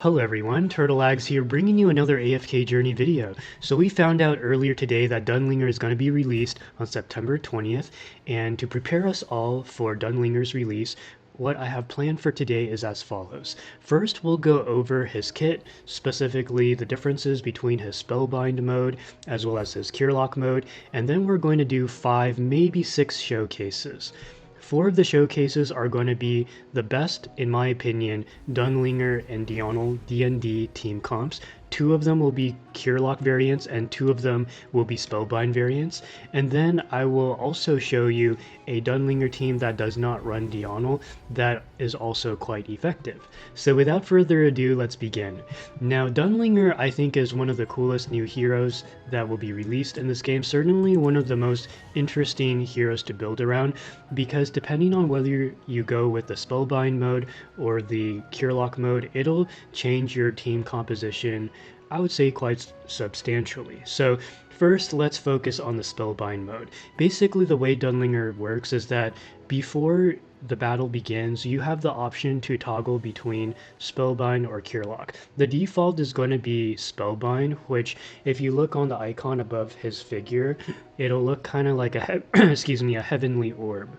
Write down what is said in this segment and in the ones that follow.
Hello everyone, Turtleags here bringing you another AFK Journey video. So we found out earlier today that Dunlingr is going to be released on September 20th, and to prepare us all for Dunlingr's release, what I have planned for today is as follows. First, we'll go over his kit, specifically the differences between his Spellbind mode as well as his Curelock mode, and then we're going to do 5, maybe 6 showcases. 4 of the showcases are going to be the best, in my opinion, Dunlingr and Dionel D&D team comps. 2 of them will be Curelock variants and 2 of them will be Spellbind variants. And then I will also show you a Dunlingr team that does not run Dionel that is also quite effective. So without further ado, let's begin. Now Dunlingr I think is one of the coolest new heroes that will be released in this game. Certainly one of the most interesting heroes to build around, because depending on whether you go with the Spellbind mode or the Curelock mode, it'll change your team composition, I would say, quite substantially. So first, let's focus on the Spellbind mode. Basically, the way Dunlingr works is that before the battle begins, you have the option to toggle between Spellbind or Curelock. The default is going to be Spellbind, which if you look on the icon above his figure, it'll look kind of like a a heavenly orb.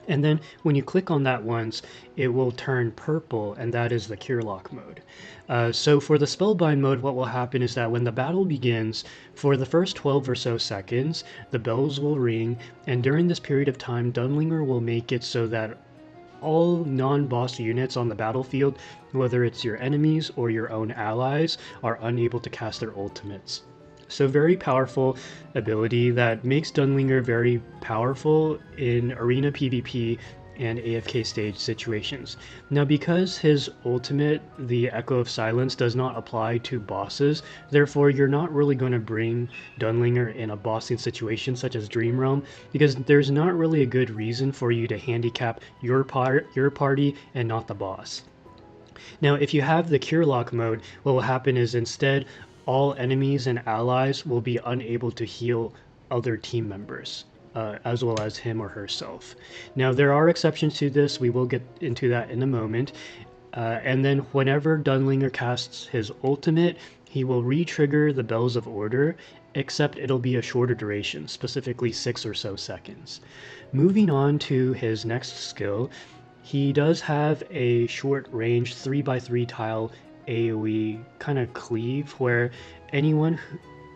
And then when you click on that once, it will turn purple, and that is the Curelock mode. So for the Spellbind mode, what will happen is that when the battle begins, for the first 12 or so seconds, the bells will ring, and during this period of time, Dunlingr will make it so that all non-boss units on the battlefield, whether it's your enemies or your own allies, are unable to cast their ultimates. So very powerful ability that makes Dunlingr very powerful in arena PvP and AFK stage situations. Now because his ultimate, the Echo of Silence, does not apply to bosses, therefore you're not really going to bring Dunlingr in a bossing situation such as Dream Realm, because there's not really a good reason for you to handicap your party and not the boss. Now if you have the Curelock mode, what will happen is instead all enemies and allies will be unable to heal other team members, as well as him or herself. Now there are exceptions to this, we will get into that in a moment. And then whenever Dunlingr casts his ultimate, he will re-trigger the Bells of Order, except it'll be a shorter duration, specifically 6 or so seconds. Moving on to his next skill, he does have a short range 3x3 tile AoE kind of cleave, where anyone,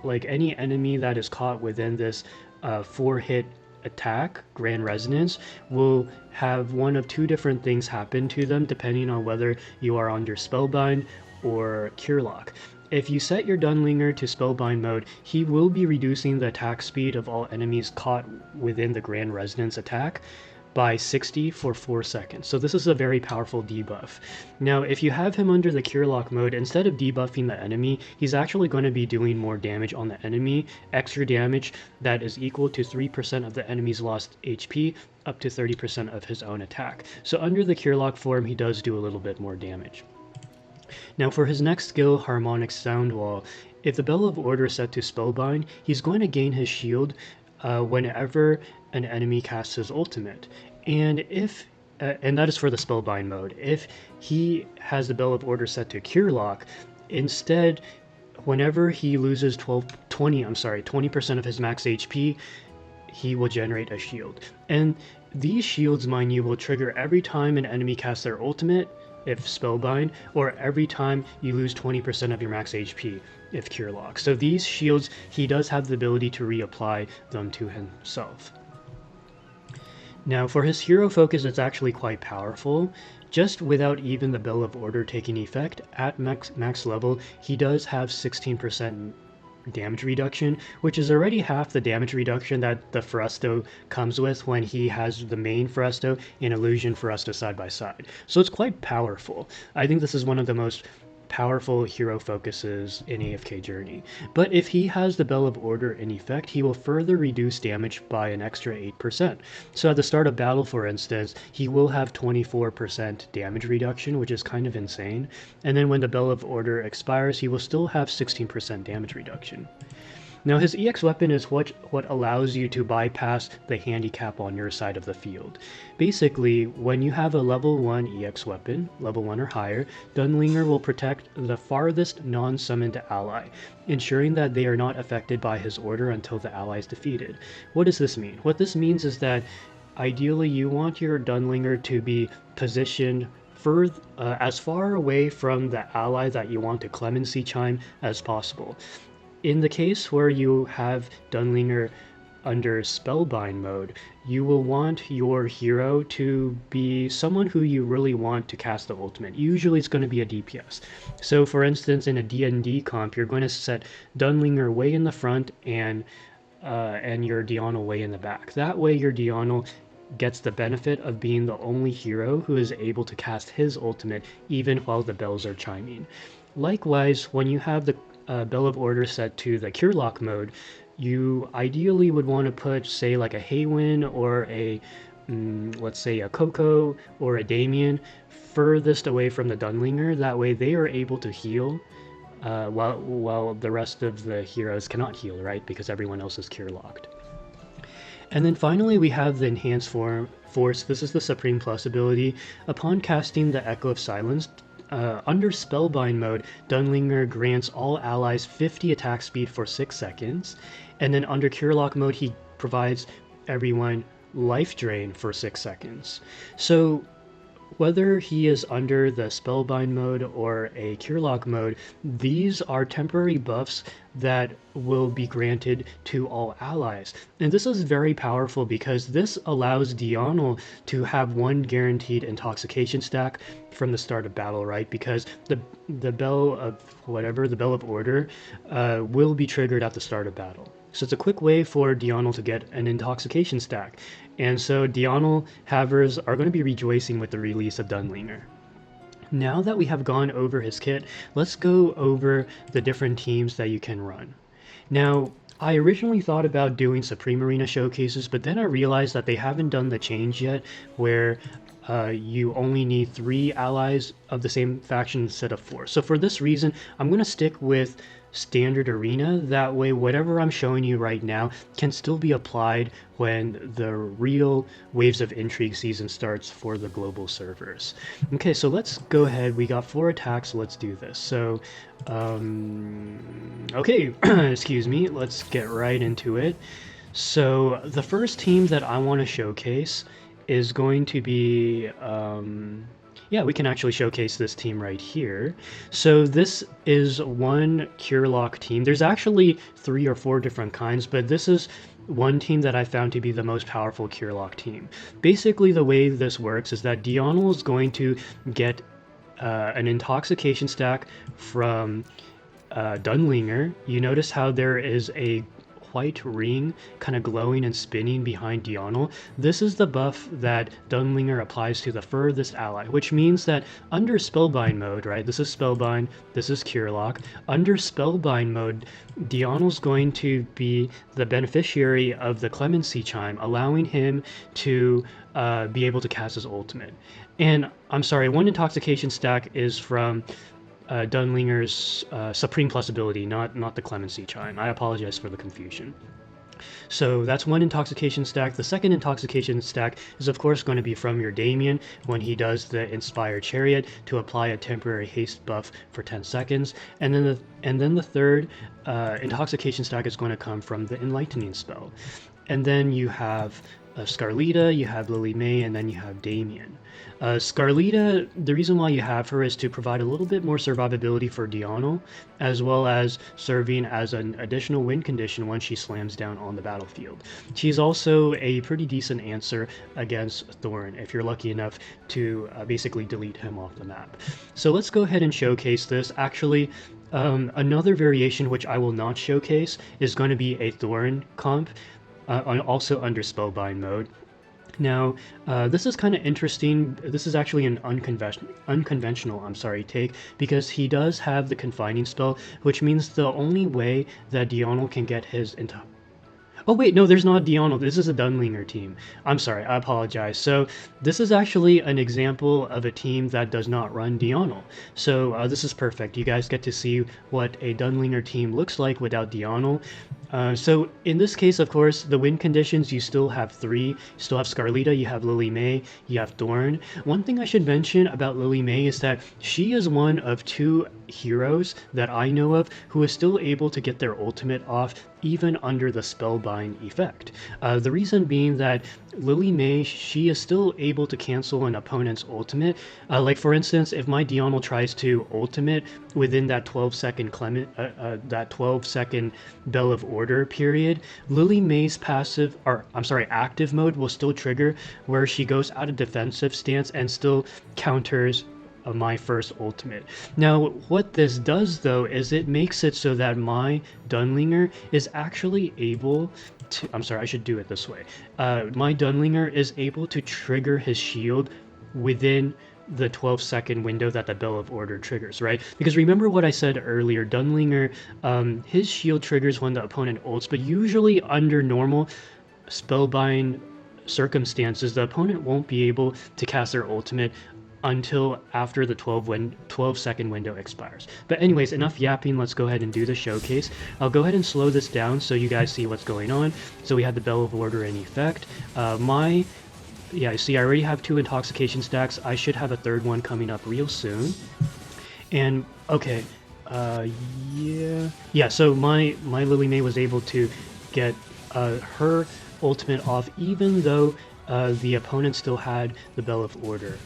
like any enemy that is caught within this 4-hit attack, Grand Resonance, will have one of 2 different things happen to them depending on whether you are under Spellbind or Curelock. If you set your Dunlingr to Spellbind mode, he will be reducing the attack speed of all enemies caught within the Grand Resonance attack by 60 for 4 seconds. So this is a very powerful debuff. Now if you have him under the Curelock mode, instead of debuffing the enemy, he's actually going to be doing more damage on the enemy, extra damage that is equal to 3% of the enemy's lost HP, up to 30% of his own attack. So under the Curelock form, he does do a little bit more damage. Now for his next skill, Harmonic Sound Wall, if the Bell of Order is set to Spellbind, he's going to gain his shield whenever an enemy casts his ultimate. And if and that is for the Spellbind mode. If he has the Bell of Order set to Curelock, instead, whenever he loses 20% of his max HP, he will generate a shield. And these shields, mind you, will trigger every time an enemy casts their ultimate, if Spellbind, or every time you lose 20% of your max HP, if Curelock. So these shields, he does have the ability to reapply them to himself. Now for his hero focus, it's actually quite powerful. Just without even the Bell of Order taking effect, at max level, he does have 16% damage reduction, which is already half the damage reduction that the Phraesto comes with when he has the main Phraesto and Illusion Phraesto side by side. So it's quite powerful. I think this is one of the most powerful hero focuses in AFK Journey. But if he has the Bell of Order in effect, he will further reduce damage by an extra 8%. So at the start of battle, for instance, he will have 24% damage reduction, which is kind of insane. And then when the Bell of Order expires, he will still have 16% damage reduction. Now his EX weapon is what allows you to bypass the handicap on your side of the field. Basically, when you have a level 1 EX weapon, level 1 or higher, Dunlingr will protect the farthest non-summoned ally, ensuring that they are not affected by his order until the ally is defeated. What does this mean? What this means is that ideally you want your Dunlingr to be positioned as far away from the ally that you want to clemency chime as possible. In the case where you have Dunlingr under Spellbind mode, you will want your hero to be someone who you really want to cast the ultimate. Usually it's going to be a DPS. So for instance, in a D&D comp, you're going to set Dunlingr way in the front and your Dionel way in the back. That way your Dionel gets the benefit of being the only hero who is able to cast his ultimate even while the bells are chiming. Likewise, when you have the Bell of Order set to the Curelock mode, you ideally would want to put, say, like a Haywin or a, let's say, a Coco or a Damien furthest away from the Dunlingr. That way they are able to heal while the rest of the heroes cannot heal, right? Because everyone else is Curelocked. And then finally we have the Enhanced Force. This is the Supreme Plus ability. Upon casting the Echo of Silence, under Spellbind mode, Dunlingr grants all allies 50 attack speed for 6 seconds. And then under Curelock mode, he provides everyone life drain for 6 seconds. So whether he is under the Spellbind mode or a Curelock mode, these are temporary buffs that will be granted to all allies. And this is very powerful because this allows Dionel to have one guaranteed intoxication stack from the start of battle, right? Because the Bell of Order will be triggered at the start of battle. So it's a quick way for Dionel to get an intoxication stack. And so Dionel havers are going to be rejoicing with the release of Dunlingr. Now that we have gone over his kit, let's go over the different teams that you can run. Now, I originally thought about doing Supreme Arena showcases, but then I realized that they haven't done the change yet where you only need 3 allies of the same faction instead of 4. So for this reason, I'm going to stick with Standard Arena. That way, whatever I'm showing you right now can still be applied when the real Waves of Intrigue season starts for the global servers. Okay, so let's go ahead. We got 4 attacks. Let's do this. So, okay, excuse me. Let's get right into it. So the first team that I want to showcase is going to be, yeah, we can actually showcase this team right here. So this is one Curelock team. There's actually 3 or 4 different kinds, but this is one team that I found to be the most powerful Curelock team. Basically, the way this works is that Dionel is going to get an intoxication stack from Dunlingr. You notice how there is a white ring kind of glowing and spinning behind Dionel. This is the buff that Dunlingr applies to the furthest ally, which means that under Spellbind mode, right, this is Spellbind, this is Curelock, under Spellbind mode, Dionel's going to be the beneficiary of the Clemency Chime, allowing him to be able to cast his ultimate. And I'm sorry, one intoxication stack is from Dunlingr's Supreme Plus ability, not the Clemency Chime. I apologize for the confusion. So that's one intoxication stack. The second intoxication stack is of course going to be from your Damien when he does the Inspired Chariot to apply a temporary haste buff for 10 seconds. And then the third intoxication stack is going to come from the Enlightening spell. And then you have Scarlita, you have Lily May, and then you have Damien. Scarlita, the reason why you have her is to provide a little bit more survivability for Dionel, as well as serving as an additional win condition when she slams down on the battlefield. She's also a pretty decent answer against Thorn, if you're lucky enough to basically delete him off the map. So let's go ahead and showcase this. Actually, another variation which I will not showcase is going to be a Thorn comp, also under Spellbind mode. Now, this is kind of interesting. This is actually an unconventional take, because he does have the Confining spell, which means the only way that Dionel can get his Oh wait, no, there's not Dionel. This is a Dunlingr team. I'm sorry, I apologize. So this is actually an example of a team that does not run Dionel. So this is perfect. You guys get to see what a Dunlingr team looks like without Dionel. So in this case, of course, the win conditions, you still have three. You still have Scarlita, you have Lily May, you have Thorn. One thing I should mention about Lily May is that she is one of two heroes that I know of who is still able to get their ultimate off even under the Spellbind effect. The reason being that Lily May, she is still able to cancel an opponent's ultimate. Like for instance, if my Dionel tries to ultimate within that 12-second that 12-second Bell of Order period, Lily May's passive, or I'm sorry, active mode will still trigger where she goes out of defensive stance and still counters my first ultimate. Now, what this does though is it makes it so that my Dunlingr is actually able to, I'm sorry, I should do it this way. My Dunlingr is able to trigger his shield within the 12-second window that the Bell of Order triggers, right? Because remember what I said earlier, Dunlingr, his shield triggers when the opponent ults, but usually under normal Spellbind circumstances, the opponent won't be able to cast their ultimate until after the 12-second window expires. But anyways, enough yapping, let's go ahead and do the showcase. I'll go ahead and slow this down so you guys see what's going on. So we have the Bell of Order in effect. Yeah, see, I already have 2 intoxication stacks. I should have a third one coming up real soon. And okay, yeah. So my Lily May was able to get her ultimate off, even though the opponent still had the Bell of Order.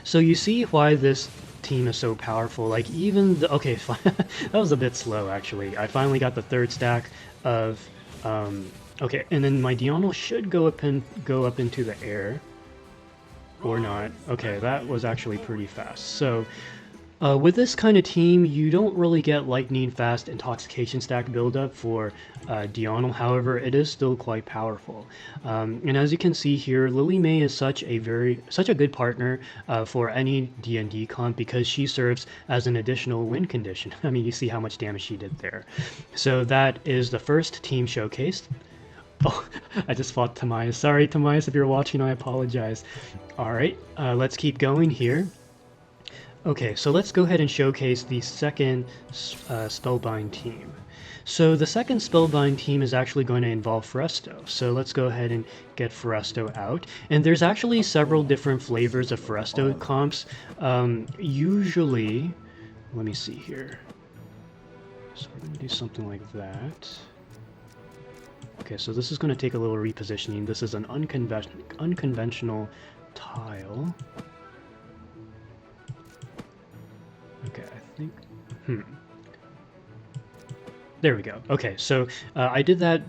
So you see why this team is so powerful. Like even the, okay, that was a bit slow actually. I finally got the third stack of okay, and then my Dionel should go up into the air, or not. Okay, that was actually pretty fast. So with this kind of team, you don't really get lightning fast intoxication stack buildup for Dionel. However, it is still quite powerful. And as you can see here, Lily May is such a good partner for any D&D comp because she serves as an additional win condition. I mean, you see how much damage she did there. So that is the first team showcased. Oh, I just fought Tamias. Sorry, Tamias, if you're watching, I apologize. All right, let's keep going here. Okay, so let's go ahead and showcase the second Spellbind team. So the second Spellbind team is actually going to involve Phraesto. So let's go ahead and get Phraesto out. And there's actually several different flavors of Phraesto comps. Usually, let me see here. So we're going to do something like that. Okay, so this is going to take a little repositioning. This is an unconventional tile. Okay, I think, there we go. Okay, so I did that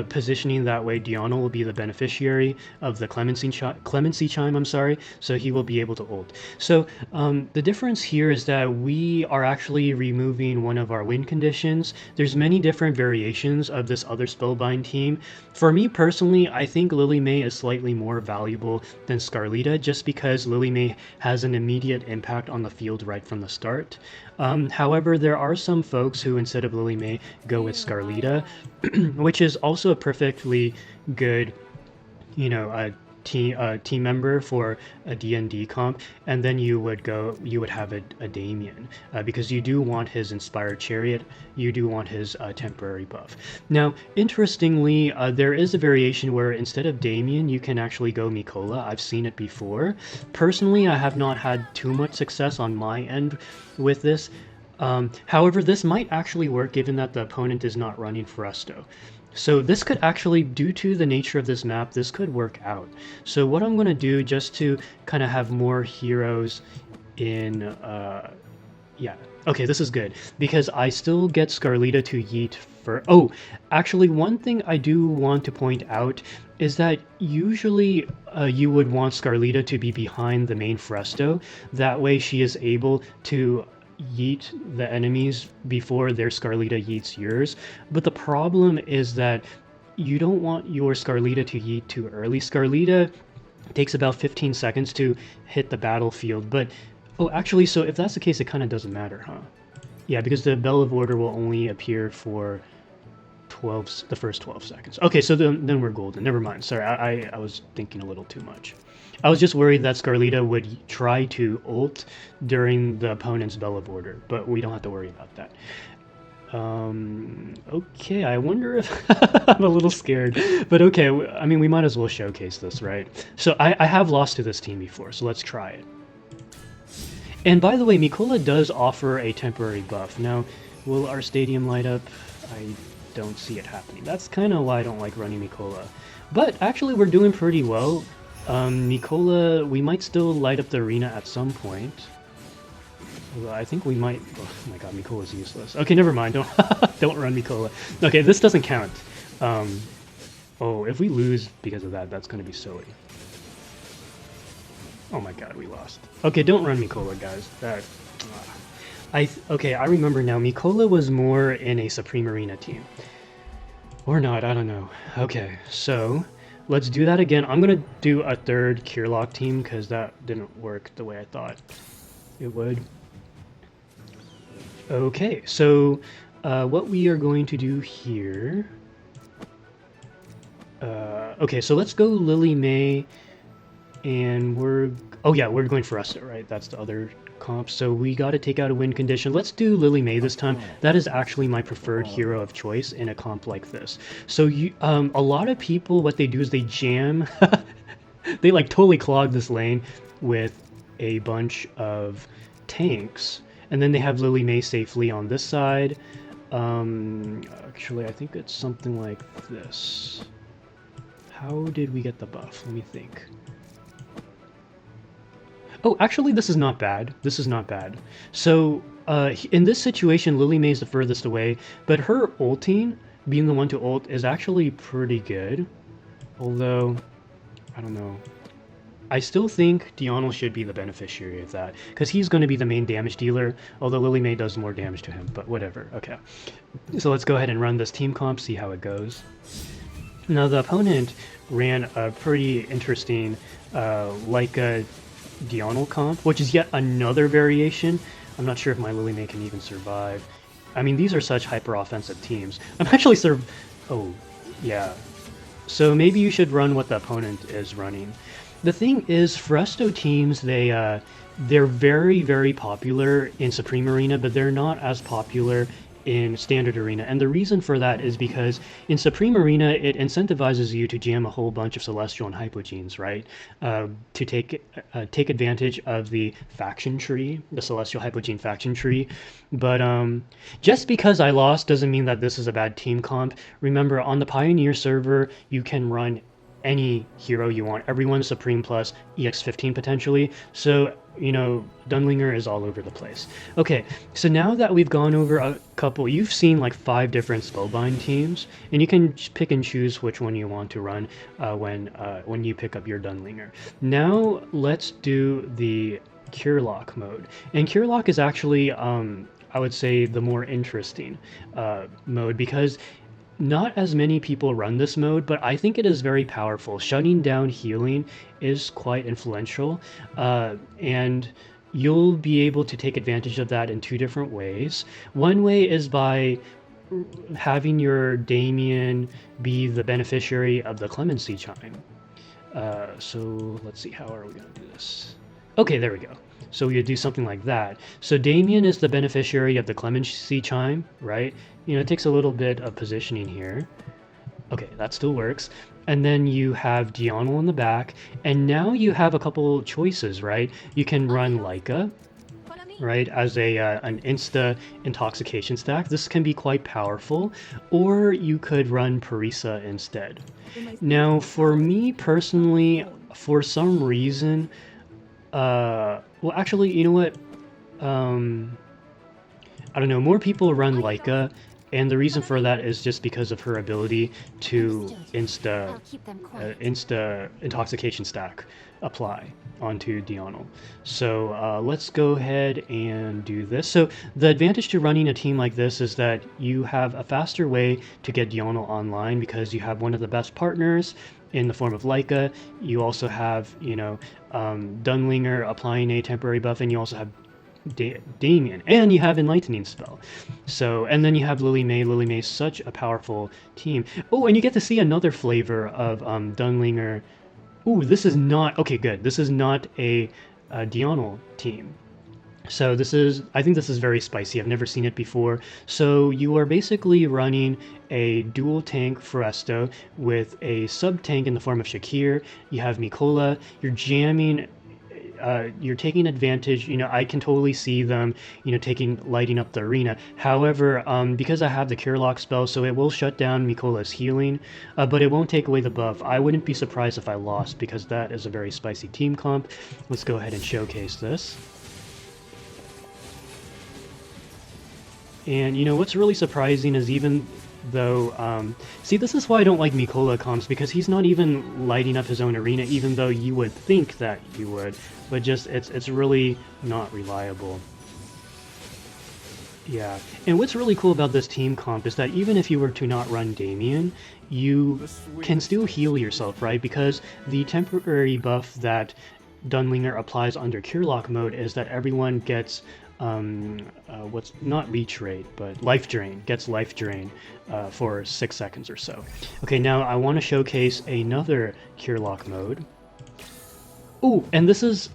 positioning that way. Dionel will be the beneficiary of the clemency chime, I'm sorry, so he will be able to ult. So the difference here is that we are actually removing one of our win conditions. There's many different variations of this other Spellbind team. For me personally, I think Lily May is slightly more valuable than Scarlita just because Lily May has an immediate impact on the field right from the start. However, there are some folks who instead of Lily May go with Scarlita, which is also a perfectly good, you know, team member for a D&D comp, and then you would have a Damien because you do want his Inspired Chariot, you do want his temporary buff. Now, interestingly, there is a variation where instead of Damien, you can actually go Mikola. I've seen it before. Personally, I have not had too much success on my end with this. However, this might actually work given that the opponent is not running Phraesto. So this could actually, due to the nature of this map, this could work out. So what I'm going to do just to kind of have more heroes in, yeah, okay, this is good because I still get Scarlita to yeet for, oh, actually one thing I do want to point out is that usually you would want Scarlita to be behind the main Phraesto. That way she is able to yeet the enemies before their Scarlita yeets yours. But the problem is that you don't want your Scarlita to yeet too early. Scarlita takes about 15 seconds to hit the battlefield, but oh, actually, so if that's the case, it kind of doesn't matter, huh? Yeah, because the Bell of Order will only appear for the first 12 seconds. Okay, so then we're golden. Never mind. Sorry, I was thinking a little too much. I was just worried that Scarlita would try to ult during the opponent's Bell of Order, but we don't have to worry about that. Okay, I wonder if I'm a little scared, but okay, I mean, we might as well showcase this, right? So I have lost to this team before, so let's try it. And by the way, Mikola does offer a temporary buff. Now, will our stadium light up? I don't see it happening. That's kind of why I don't like running Mikola. But actually, we're doing pretty well. Mikola, we might still light up the arena at some point. I think we might. Oh my god, Mikola's useless. Okay, never mind. Don't don't run Mikola. Okay, this doesn't count. Oh, if we lose because of that, that's going to be silly. Oh my god, we lost. Okay, don't run Mikola, guys. That. Okay, I remember now. Mikola was more in a Supreme Arena team, or not? I don't know. Okay, so let's do that again. I'm gonna do a third Curelock team because that didn't work the way I thought it would. Okay, so what we are going to do here... okay, so let's go Lily May, and we're... Oh yeah, we're going Phraesto, right? That's the other comp, so we got to take out a win condition. Let's do Lily May this time. That is actually my preferred hero of choice in a comp like this. So you, a lot of people, what they do is they jam... they like totally clog this lane with a bunch of tanks. And then they have Lily May safely on this side. Actually, I think it's something like this. How did we get the buff? Let me think. Oh, actually, this is not bad. This is not bad. So, in this situation, Lily May is the furthest away, but her ulting, being the one to ult, is actually pretty good. Although, I don't know. I still think Dionel should be the beneficiary of that, because he's going to be the main damage dealer, although Lily May does more damage to him, but whatever. Okay, so let's go ahead and run this team comp, see how it goes. Now, the opponent ran a pretty interesting Leica Dionel comp, which is yet another variation. I'm not sure if my Lily May can even survive. I mean, these are such hyper-offensive teams. I'm actually Oh, yeah. So maybe you should run what the opponent is running. The thing is, Phraesto teams, they're very, very popular in Supreme Arena, but they're not as popular in Standard Arena. And the reason for that is because in Supreme Arena, it incentivizes you to jam a whole bunch of Celestial and Hypogenes, right? To take advantage of the faction tree, the Celestial Hypogene faction tree. But just because I lost doesn't mean that this is a bad team comp. Remember, on the Pioneer server, you can run any hero you want. Everyone's Supreme plus EX15 potentially. So, you know, Dunlingr is all over the place. Okay, so now that we've gone over a couple, you've seen like 5 different Spellbind teams, and you can pick and choose which one you want to run when you pick up your Dunlingr. Now let's do the Curelock mode. And Curelock is actually, I would say, the more interesting mode, because not as many people run this mode, but I think it is very powerful. Shutting down healing is quite influential, and you'll be able to take advantage of that in 2 different ways. One way is by having your Damien be the beneficiary of the Clemency Chime. So let's see, how are we going to do this? Okay, there we go. So we would do something like that. So Damien is the beneficiary of the Clemency Chime, right? You know, it takes a little bit of positioning here. Okay, that still works. And then you have Dionel in the back, and now you have a couple choices, right? You can run Leica, right, as an insta intoxication stack. This can be quite powerful, or you could run Parisa instead. Now, for me personally, for some reason, well, actually, you know what? I don't know, more people run Leica, and the reason for that is just because of her ability to insta intoxication stack apply onto Dionel. So let's go ahead and do this. So the advantage to running a team like this is that you have a faster way to get Dionel online because you have one of the best partners in the form of Leica. You also have, you know, Dunlingr applying a temporary buff, and you also have Damien, and you have Enlightening Spell. So, and then you have Lily May. Lily May is such a powerful team. Oh, and you get to see another flavor of Dunlingr. Ooh, this is not... Okay, good. This is not a Dionel team. So I think this is very spicy. I've never seen it before. So you are basically running a dual tank Phraesto with a sub tank in the form of Shakir. You have Mikola. You're jamming. You're taking advantage. I can totally see them, lighting up the arena. However, because I have the Curelock spell, so it will shut down Mikola's healing, but it won't take away the buff. I wouldn't be surprised if I lost because that is a very spicy team comp. Let's go ahead and showcase this. And what's really surprising is even though, see, this is why I don't like Mikola comps, because he's not even lighting up his own arena, even though you would think that you would, but just it's really not reliable. Yeah, and what's really cool about this team comp is that even if you were to not run Damien, you can still heal yourself, right? Because the temporary buff that Dunlingr applies under Curelock mode is that everyone gets what's not leech rate, but life drain, gets life drain for 6 seconds or so. Okay, now I want to showcase another Curelock mode. Oh, and this is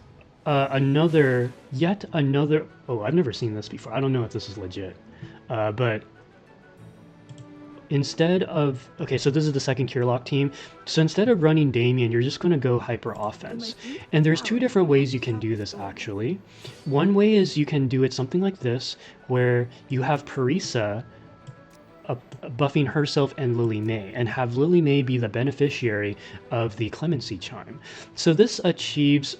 yet another, oh, I've never seen this before. I don't know if this is legit, but instead of, okay, so this is the second Curelock team. So instead of running Damien, you're just going to go hyper offense. And there's two different ways you can do this, actually. One way is you can do it something like this, where you have Parisa buffing herself and Lily May, and have Lily May be the beneficiary of the Clemency Chime. So this achieves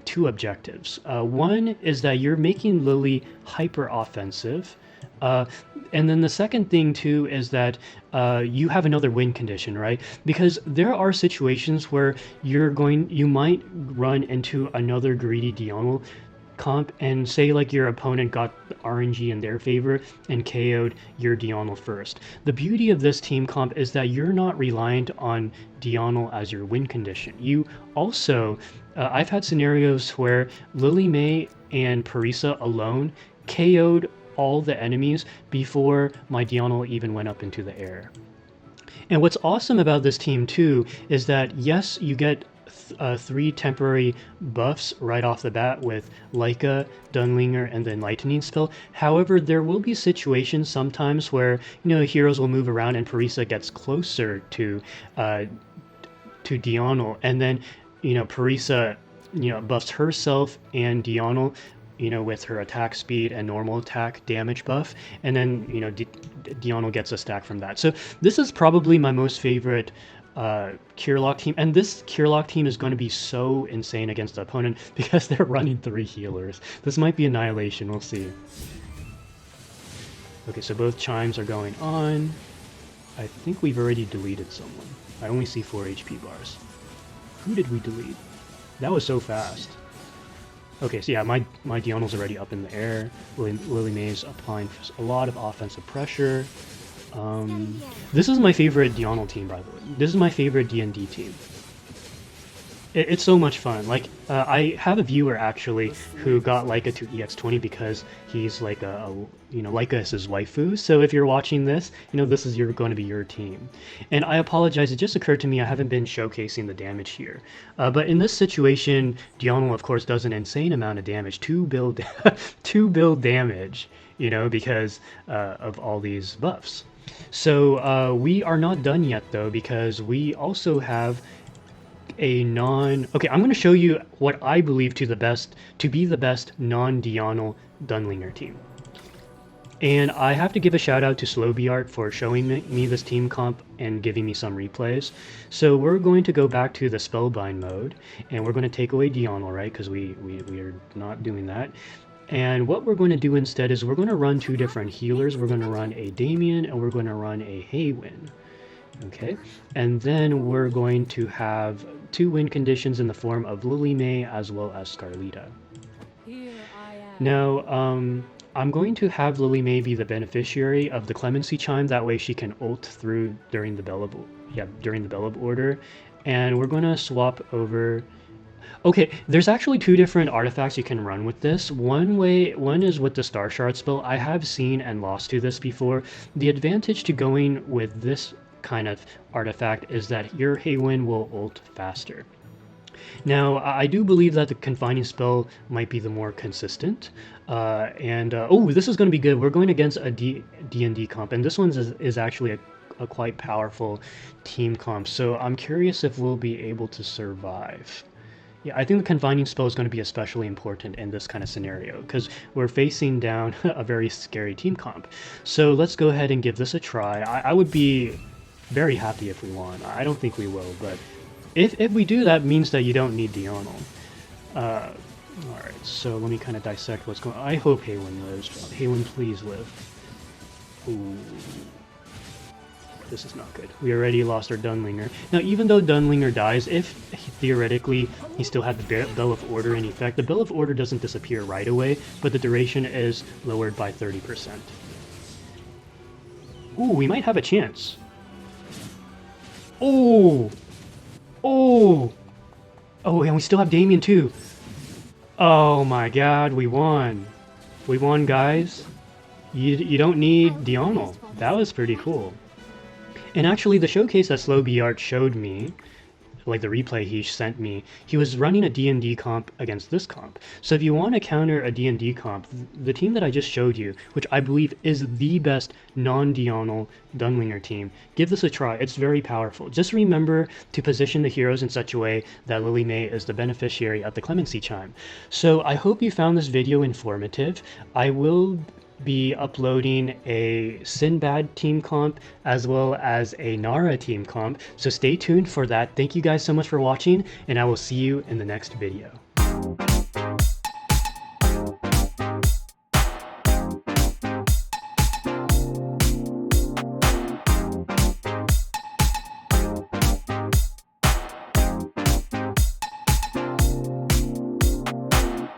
two objectives. One is that you're making Lily hyper offensive, and then the second thing too is that you have another win condition, right? Because there are situations where you might run into another greedy Dionel comp, and say like your opponent got RNG in their favor and KO'd your Dionel first. The beauty of this team comp is that you're not reliant on Dionel as your win condition. You also, I've had scenarios where Lily May and Parisa alone KO'd all the enemies before my Dionel even went up into the air. And what's awesome about this team too is that yes, you get 3 temporary buffs right off the bat with Leica, Dunlingr, and then Lightning Spell. However, there will be situations sometimes where heroes will move around and Parisa gets closer to Dionel, and then Parisa buffs herself and Dionel with her attack speed and normal attack damage buff, and then Dionel gets a stack from that. So this is probably my most favorite Curelock team, and this Curelock team is going to be so insane against the opponent because they're running 3 healers. This might be annihilation, we'll see. Okay, so both chimes are going on. I think we've already deleted someone. I only see 4 HP bars. Who did we delete? That was so fast. Okay, so yeah, my Dionel's already up in the air. Lily May's applying a lot of offensive pressure. This is my favorite Dionel team, by the way. This is my favorite D&D team. It's so much fun. Like, I have a viewer actually who got Leica to EX20 because he's like Leica is his waifu. So if you're watching this, this is going to be your team. And I apologize, it just occurred to me I haven't been showcasing the damage here. But in this situation, Dionel of course does an insane amount of damage, 2 build damage, because of all these buffs. So we are not done yet though, because we also have okay, I'm going to show you what I believe to be the best non-Dionel Dunlingr team. And I have to give a shout out to SlowBeArt for showing me this team comp and giving me some replays. So we're going to go back to the Spellbind mode, and we're going to take away Dionel, right? Because we are not doing that. And what we're going to do instead is we're going to run 2 different healers. We're going to run a Damien and we're going to run a Haywin. Okay, and then we're going to have 2 win conditions in the form of Lily May as well as Scarlita. Now, I'm going to have Lily May be the beneficiary of the Clemency Chime. That way she can ult through during the Belab order. And we're going to swap over. Okay, there's actually 2 different artifacts you can run with this. One is with the Star Shard spell. I have seen and lost to this before. The advantage to going with this kind of artifact is that your Haywin will ult faster. Now, I do believe that the Confining Spell might be the more consistent. Oh, this is going to be good. We're going against a D&D comp, and this one is actually a quite powerful team comp. So I'm curious if we'll be able to survive. Yeah, I think the Confining Spell is going to be especially important in this kind of scenario because we're facing down a very scary team comp. So let's go ahead and give this a try. I would be very happy if we won. I don't think we will, but if we do, that means that you don't need Dionel. Alright, so let me kind of dissect what's going on. I hope Haywin lives. Haywin, please live. Ooh. This is not good. We already lost our Dunlingr. Now, even though Dunlingr dies, if theoretically he still had the Bell of Order in effect, the Bell of Order doesn't disappear right away, but the duration is lowered by 30%. Ooh, we might have a chance. Oh! Oh! Oh, and we still have Damien too. Oh my god, we won. We won, guys. You don't need Dionel. That was pretty cool. And actually, the showcase that SlowBart showed me, like the replay he sent me, he was running a D&D comp against this comp. So if you want to counter a D&D comp, the team that I just showed you, which I believe is the best non-Dionel Dunlingr team, give this a try. It's very powerful. Just remember to position the heroes in such a way that Lily May is the beneficiary of the Clemency Chime. So I hope you found this video informative. I will be uploading a Sinbad team comp as well as a Nara team comp, so stay tuned for that. Thank you guys so much for watching, and I will see you in the next video.